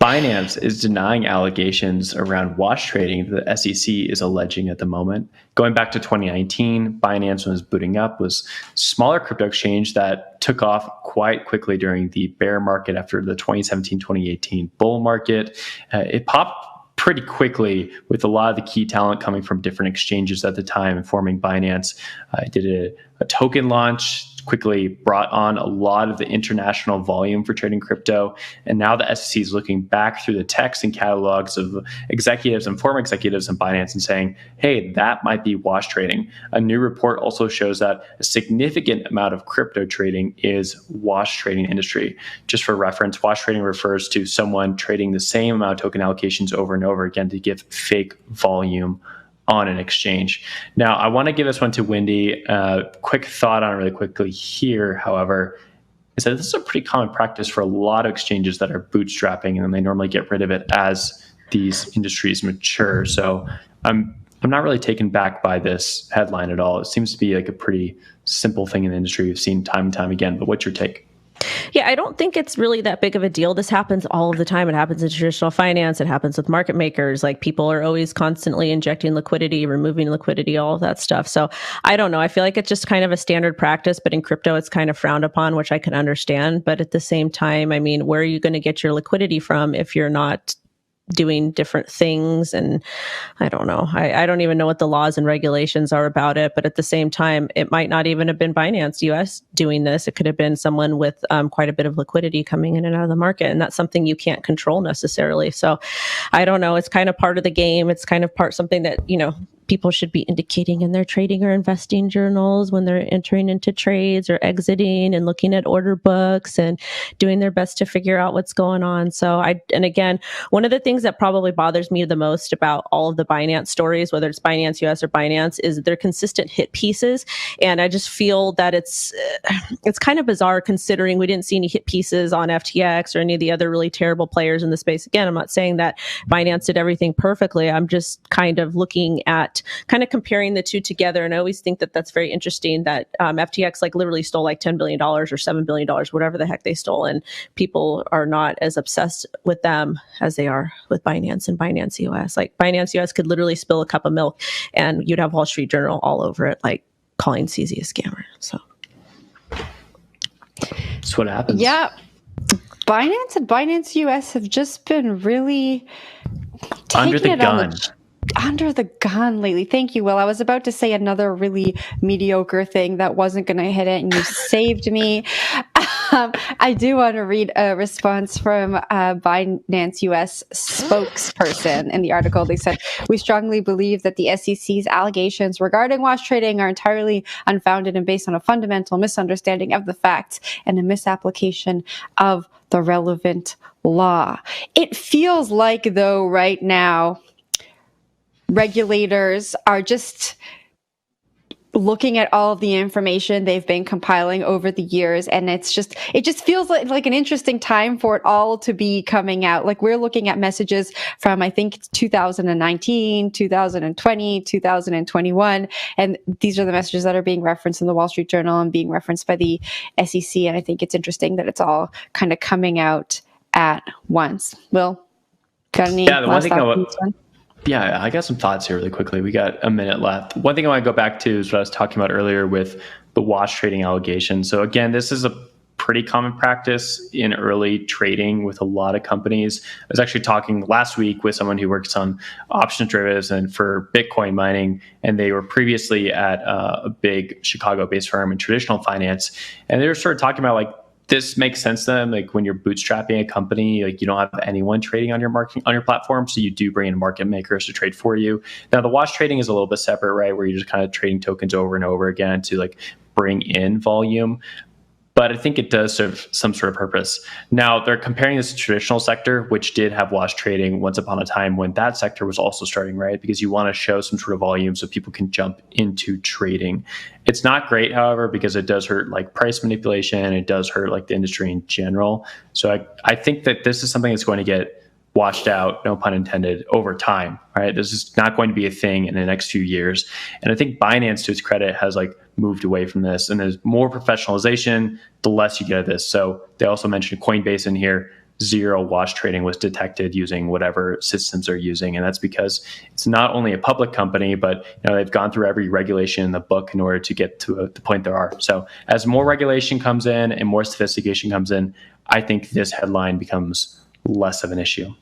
Binance is denying allegations around wash trading that the SEC is alleging at the moment. Going back to 2019, Binance, when it was booting up, was a smaller crypto exchange that took off quite quickly during the bear market after the 2017-2018 bull market. It popped pretty quickly with a lot of the key talent coming from different exchanges at the time and forming Binance. It did a token launch, quickly brought on a lot of the international volume for trading crypto. And now the SEC is looking back through the texts and catalogs of executives and former executives in Binance and saying, hey, that might be wash trading. A new report also shows that a significant amount of crypto trading is wash trading industry. Just for reference, wash trading refers to someone trading the same amount of token allocations over and over again to give fake volume on an exchange. Now, I want to give this one to Wendy. Quick thought on it really quickly here, however, is that this is a pretty common practice for a lot of exchanges that are bootstrapping, and then they normally get rid of it as these industries mature. So I'm not really taken back by this headline at all. It seems to be like a pretty simple thing in the industry we've seen time and time again. But what's your take? Yeah, I don't think it's really that big of a deal. This happens all of the time. It happens in traditional finance. It happens with market makers. Like, people are always constantly injecting liquidity, removing liquidity, all of that stuff. So I don't know. I feel like it's just kind of a standard practice, but in crypto, it's kind of frowned upon, which I can understand. But at the same time, I mean, where are you going to get your liquidity from if you're not doing different things? And I don't know. I don't even know what the laws and regulations are about it. But at the same time, it might not even have been Binance US doing this. It could have been someone with quite a bit of liquidity coming in and out of the market. And that's something you can't control necessarily. So I don't know. It's kind of part of the game. It's kind of something that, people should be indicating in their trading or investing journals when they're entering into trades or exiting, and looking at order books and doing their best to figure out what's going on. So and again, one of the things that probably bothers me the most about all of the Binance stories, whether it's Binance US or Binance, is their consistent hit pieces. And I just feel that it's kind of bizarre, considering we didn't see any hit pieces on FTX or any of the other really terrible players in the space. Again, I'm not saying that Binance did everything perfectly. I'm just kind of looking at comparing the two together. And I always think that that's very interesting that FTX literally stole $10 billion or $7 billion, whatever the heck they stole. And people are not as obsessed with them as they are with Binance and Binance US. Binance US could literally spill a cup of milk and you'd have Wall Street Journal all over it, calling CZ a scammer. So that's what happens. Yeah. Binance and Binance US have just been really under the gun. Under the gun lately. Thank you, Will. I was about to say another really mediocre thing that wasn't going to hit it, and you saved me. I do want to read a response from Binance US spokesperson in the article. They said, "We strongly believe that the SEC's allegations regarding wash trading are entirely unfounded and based on a fundamental misunderstanding of the facts and a misapplication of the relevant law." It feels like, though, right now, regulators are just looking at all of the information they've been compiling over the years, and it just feels like an interesting time for it all to be coming out. We're looking at messages from, I think, 2019, 2020, 2021, and these are the messages that are being referenced in the Wall Street Journal and being referenced by the SEC. And I think it's interesting that it's all kind of coming out at once. Will, got any last thoughts on this one? Yeah, I got some thoughts here really quickly. We got a minute left. One thing I want to go back to is what I was talking about earlier with the wash trading allegations. So again, this is a pretty common practice in early trading with a lot of companies. I was actually talking last week with someone who works on options derivatives and for Bitcoin mining, and they were previously at a big Chicago-based firm in traditional finance, and they were sort of talking about this makes sense to them. When you're bootstrapping a company, you don't have anyone trading on your platform, so you do bring in market makers to trade for you. Now, the wash trading is a little bit separate, right? Where you're just kind of trading tokens over and over again to bring in volume. But I think it does serve some sort of purpose. Now, they're comparing this to traditional sector, which did have wash trading once upon a time when that sector was also starting, right? Because you want to show some sort of volume so people can jump into trading. It's not great, however, because it does hurt price manipulation. It does hurt the industry in general. So I think that this is something that's going to get washed out, no pun intended, over time, right? This is not going to be a thing in the next few years. And I think Binance, to its credit, has moved away from this, and there's more professionalization the less you get of this. So they also mentioned Coinbase in here. zero wash trading was detected using whatever systems they're using. And that's because it's not only a public company, but they've gone through every regulation in the book in order to get to the point there are. So as more regulation comes in and more sophistication comes in, I think this headline becomes less of an issue.